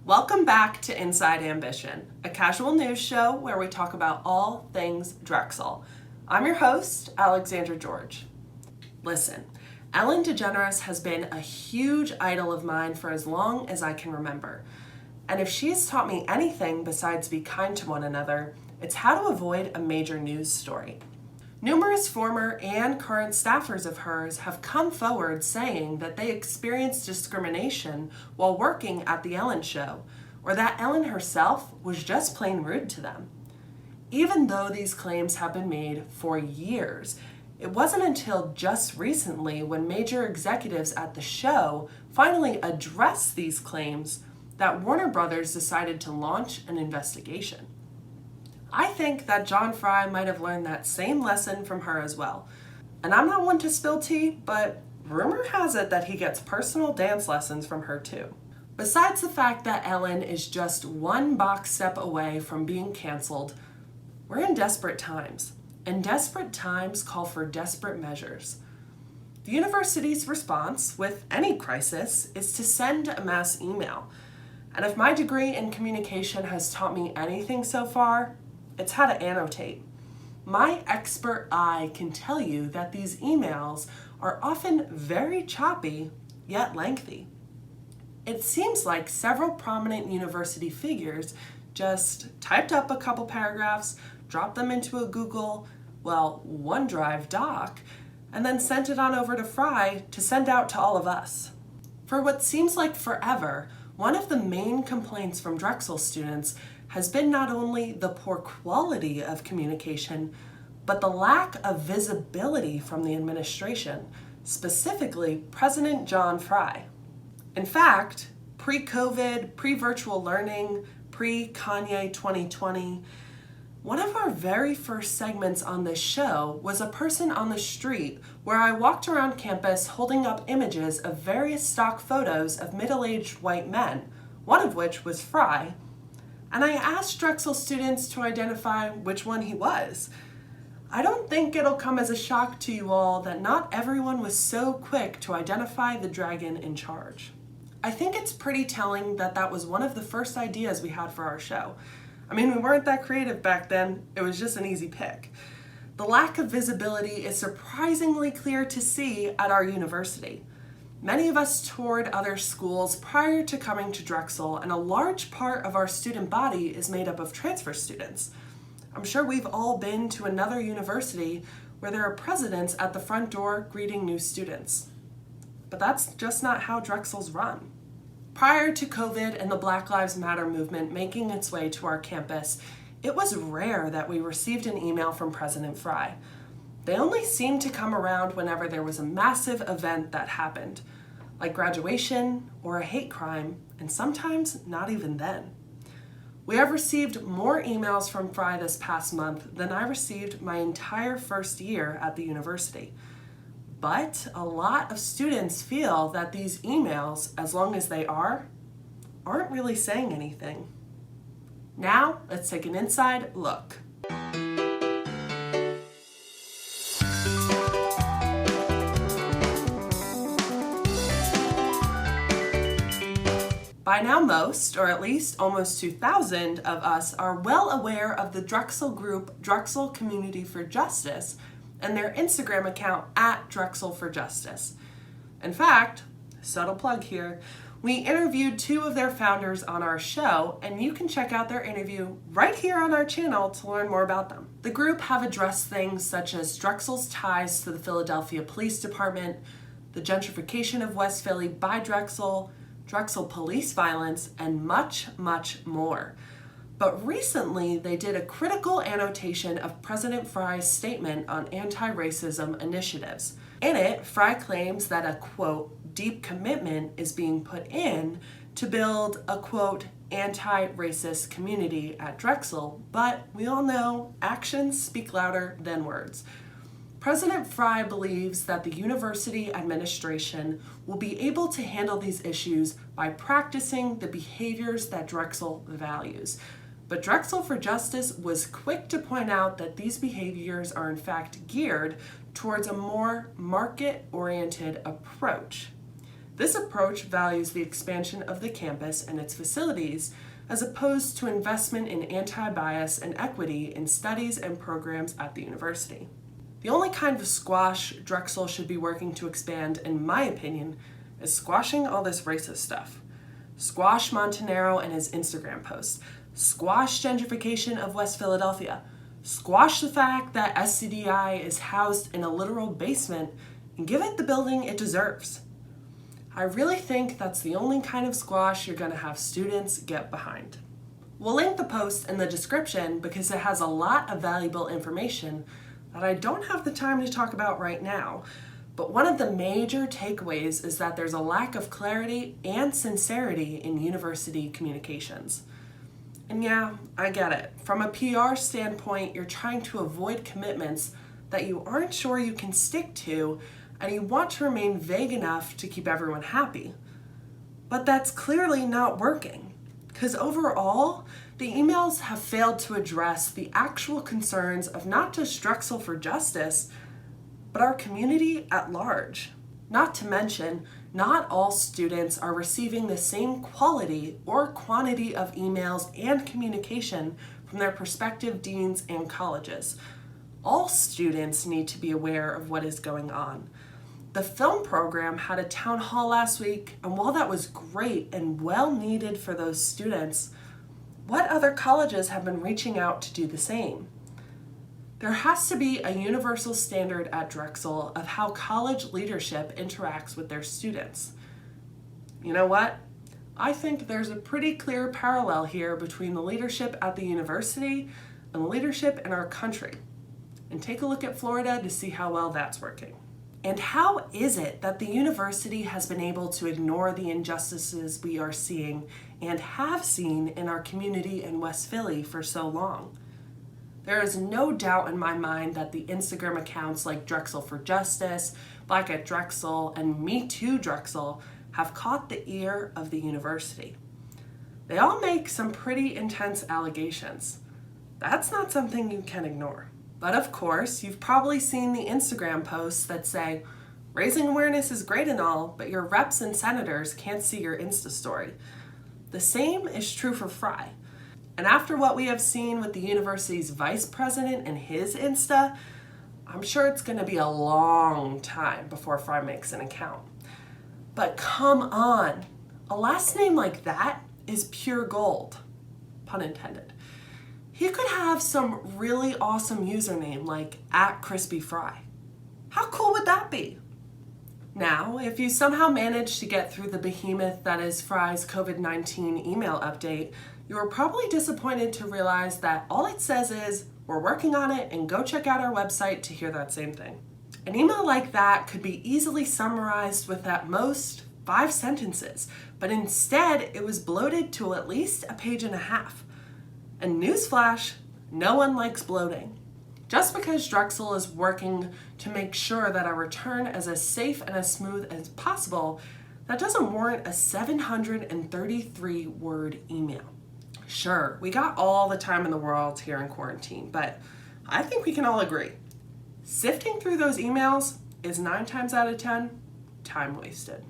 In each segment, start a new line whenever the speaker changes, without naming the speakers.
Welcome back to Inside Ambition, a casual news show where we talk about all things Drexel. I'm your host, Alexandra George. Listen, Ellen Degeneres has been a huge idol of mine for as long as I can remember. And if she has taught me anything besides be kind to one another, it's how to avoid a major news story. Numerous former and current staffers of hers have come forward saying that they experienced discrimination while working at the Ellen Show, or that Ellen herself was just plain rude to them. Even though these claims have been made for years, it wasn't until just recently when major executives at the show finally addressed these claims that Warner Brothers decided to launch an investigation. I think that John Fry might have learned that same lesson from her as well. And I'm not one to spill tea, but rumor has it that he gets personal dance lessons from her too. Besides the fact that Ellen is just one box step away from being canceled, we're in desperate times, and desperate times call for desperate measures. The university's response with any crisis is to send a mass email. And if my degree in communication has taught me anything so far, it's how to annotate. My expert eye can tell you that these emails are often very choppy, yet lengthy. It seems like several prominent university figures just typed up a couple paragraphs, dropped them into a Google, OneDrive doc, and then sent it on over to Fry to send out to all of us. For what seems like forever, one of the main complaints from Drexel students has been not only the poor quality of communication, but the lack of visibility from the administration, specifically President John Fry. In fact, pre-COVID, pre-virtual learning, pre-Kanye 2020, one of our very first segments on this show was a person on the street where I walked around campus holding up images of various stock photos of middle-aged white men, one of which was Fry, and I asked Drexel students to identify which one he was. I don't think it'll come as a shock to you all that not everyone was so quick to identify the dragon in charge. I think it's pretty telling that that was one of the first ideas we had for our show. I mean, we weren't that creative back then, it was just an easy pick. The lack of visibility is surprisingly clear to see at our university. Many of us toured other schools prior to coming to Drexel, and a large part of our student body is made up of transfer students. I'm sure we've all been to another university where there are presidents at the front door greeting new students. But that's just not how Drexel's run. Prior to COVID and the Black Lives Matter movement making its way to our campus, it was rare that we received an email from President Fry. They only seemed to come around whenever there was a massive event that happened, like graduation or a hate crime, and sometimes not even then. We have received more emails from Fry this past month than I received my entire first year at the university. But a lot of students feel that these emails, as long as they aren't really saying anything. Now, let's take an inside look. By now most, or at least almost 2,000 of us are well aware of the Drexel group Drexel Community for Justice and their Instagram account at Drexel for Justice. In fact, subtle plug here, we interviewed two of their founders on our show, and you can check out their interview right here on our channel to learn more about them. The group have addressed things such as Drexel's ties to the Philadelphia Police Department, the gentrification of West Philly by Drexel, Drexel police violence, and much, much more. But recently, they did a critical annotation of President Fry's statement on anti-racism initiatives. In it, Fry claims that a, quote, deep commitment is being put in to build a, quote, anti-racist community at Drexel, but we all know actions speak louder than words. President Fry believes that the university administration will be able to handle these issues by practicing the behaviors that Drexel values. But Drexel for Justice was quick to point out that these behaviors are in fact geared towards a more market-oriented approach. This approach values the expansion of the campus and its facilities as opposed to investment in anti-bias and equity in studies and programs at the university. The only kind of squash Drexel should be working to expand, in my opinion, is squashing all this racist stuff. Squash Montanaro and his Instagram posts. Squash gentrification of West Philadelphia. Squash the fact that SCDI is housed in a literal basement and give it the building it deserves. I really think that's the only kind of squash you're going to have students get behind. We'll link the post in the description because it has a lot of valuable information that I don't have the time to talk about right now, but one of the major takeaways is that there's a lack of clarity and sincerity in university communications. And yeah, I get it. From a PR standpoint, you're trying to avoid commitments that you aren't sure you can stick to, and you want to remain vague enough to keep everyone happy. But that's clearly not working, because overall, the emails have failed to address the actual concerns of not just Drexel for Justice, but our community at large. Not to mention, not all students are receiving the same quality or quantity of emails and communication from their prospective deans and colleges. All students need to be aware of what is going on. The film program had a town hall last week, and while that was great and well needed for those students, what other colleges have been reaching out to do the same? There has to be a universal standard at Drexel of how college leadership interacts with their students. You know what? I think there's a pretty clear parallel here between the leadership at the university and the leadership in our country. And take a look at Florida to see how well that's working. And how is it that the university has been able to ignore the injustices we are seeing and have seen in our community in West Philly for so long? There is no doubt in my mind that the Instagram accounts like Drexel for Justice, Black at Drexel, and Me Too Drexel have caught the ear of the university. They all make some pretty intense allegations. That's not something you can ignore. But of course, you've probably seen the Instagram posts that say, raising awareness is great and all, but your reps and senators can't see your Insta story. The same is true for Fry. And after what we have seen with the university's vice president and his Insta, I'm sure it's going to be a long time before Fry makes an account. But come on, a last name like that is pure gold, pun intended. He could have some really awesome username like @CrispyFry. How cool would that be? Now, if you somehow manage to get through the behemoth that is Fry's COVID-19 email update, you are probably disappointed to realize that all it says is, we're working on it and go check out our website to hear that same thing. An email like that could be easily summarized with at most 5 sentences, but instead it was bloated to at least a page and a half. And newsflash, no one likes bloating. Just because Drexel is working to make sure that our return is as safe and as smooth as possible, that doesn't warrant a 733-word email. Sure, we got all the time in the world here in quarantine, but I think we can all agree. Sifting through those emails is 9 times out of 10 time wasted.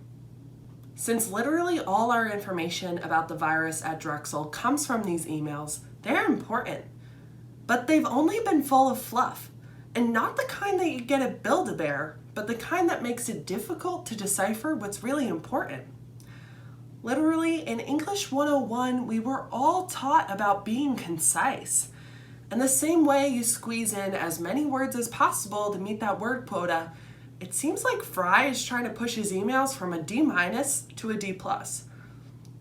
Since literally all our information about the virus at Drexel comes from these emails, they're important. But they've only been full of fluff, and not the kind that you get at Build-A-Bear, but the kind that makes it difficult to decipher what's really important. Literally, in English 101, we were all taught about being concise. And the same way you squeeze in as many words as possible to meet that word quota, it seems like Fry is trying to push his emails from a D- to a D+.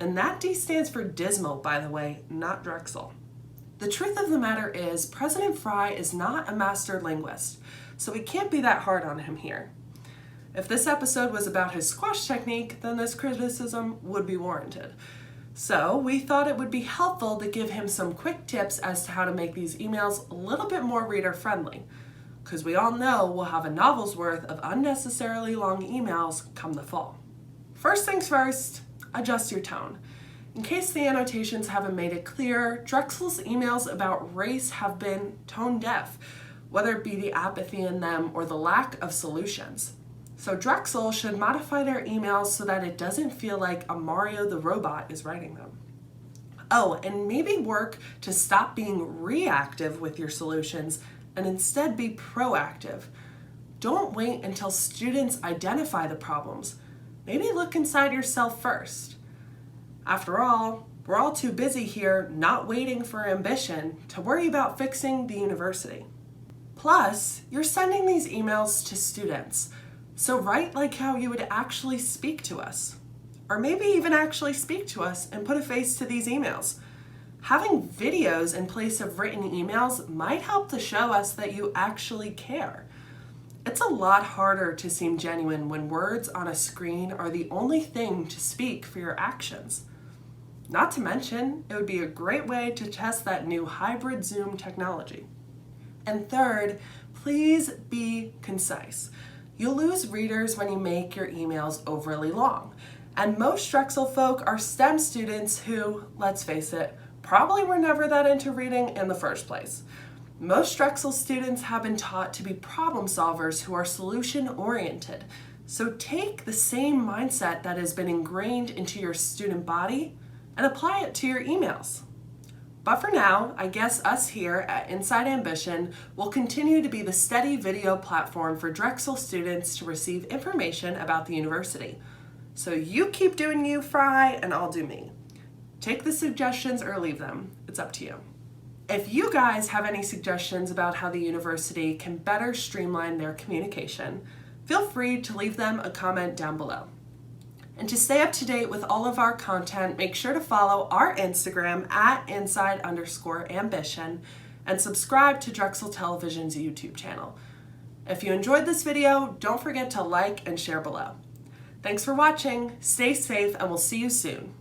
And that D stands for dismal, by the way, not Drexel. The truth of the matter is, President Fry is not a master linguist, so we can't be that hard on him here. If this episode was about his squash technique, then this criticism would be warranted. So we thought it would be helpful to give him some quick tips as to how to make these emails a little bit more reader-friendly, because we all know we'll have a novel's worth of unnecessarily long emails come the fall. First things first, adjust your tone. In case the annotations haven't made it clear, Drexel's emails about race have been tone deaf, whether it be the apathy in them or the lack of solutions. So Drexel should modify their emails so that it doesn't feel like a Mario the robot is writing them. Oh, and maybe work to stop being reactive with your solutions and instead be proactive. Don't wait until students identify the problems. Maybe look inside yourself first. After all, we're all too busy here not waiting for ambition to worry about fixing the university. Plus, you're sending these emails to students, so write like how you would actually speak to us. Or maybe even actually speak to us and put a face to these emails. Having videos in place of written emails might help to show us that you actually care. It's a lot harder to seem genuine when words on a screen are the only thing to speak for your actions. Not to mention, it would be a great way to test that new hybrid Zoom technology. And third, please be concise. You'll lose readers when you make your emails overly long. And most Drexel folk are STEM students who, let's face it, probably were never that into reading in the first place. Most Drexel students have been taught to be problem solvers who are solution-oriented. So take the same mindset that has been ingrained into your student body and apply it to your emails. But for now, I guess us here at Inside Ambition will continue to be the steady video platform for Drexel students to receive information about the university. So you keep doing you, Fry, and I'll do me. Take the suggestions or leave them. It's up to you. If you guys have any suggestions about how the university can better streamline their communication, feel free to leave them a comment down below. And to stay up to date with all of our content, make sure to follow our Instagram at inside_ambition and subscribe to Drexel Television's YouTube channel. If you enjoyed this video, don't forget to like and share below. Thanks for watching, stay safe, and we'll see you soon.